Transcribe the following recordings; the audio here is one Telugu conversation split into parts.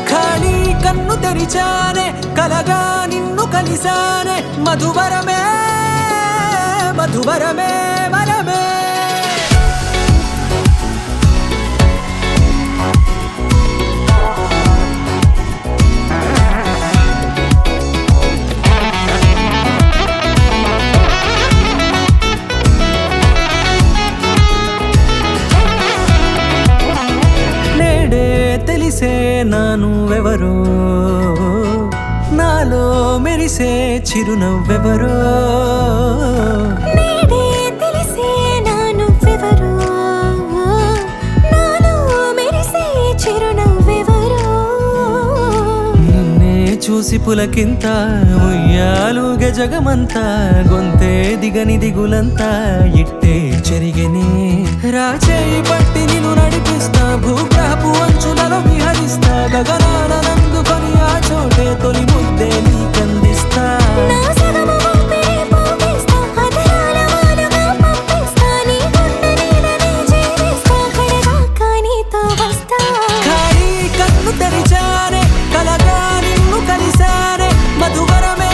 ఖాళీ కన్ను తెరిచానే కలగా నిన్ను కలిసానే మధువరమే మధువరమే వరమే తెలిసే నానువెవరో నాలో మెరిసే చిరునవ్వెవరో నేడే తెలిసే నానువెవరో నాలో మెరిసే చిరునవ్వెవరో నిన్నే చూసి పులకింత ఉయ్యాలుగే జగమంతా గొంతే దిగని దిగులంతా ఇట్టే చెరిగెనే రాచేయి పట్టి నిన్ను నడిపిస్తా భూగ్రహపు అంచులలో విహరిస్తా గగనాన నందుకొని ఆ చోటే తొలి ముద్దే నీకందిస్తా నా సగము ఊపిరి పోగిస్తా అదరాల వాలుగా పంపిస్తా నీ గుండె నీడనే జీవిస్తా కడదాకా నీతో వస్తా ఖాళీ కన్ను తెరిచానే కలగా నిన్ను కలిసానే మధువరమే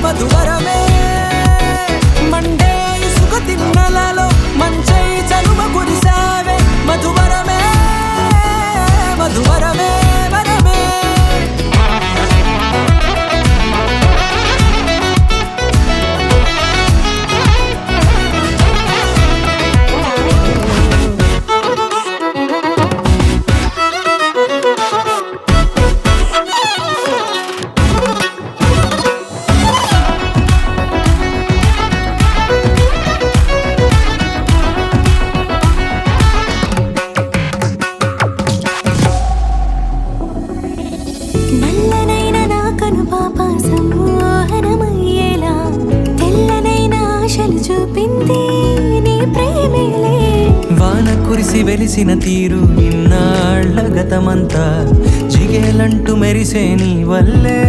మధువరమే మండే ఇసుక తిన్నలలో మంచై చలువ కురిసావే మధువరమే మధువరమే వరమే నల్లనైన నా కనుపాప సమ్మోహనమయ్యేలా తెల్లనైన ఆశలు చూపింది నీ ప్రేమేలే వాన కురిసి వెలిసిన తీరు ఇన్నాళ్ల గతమంతా జిగేలంటూ మెరిసే నీ వల్లే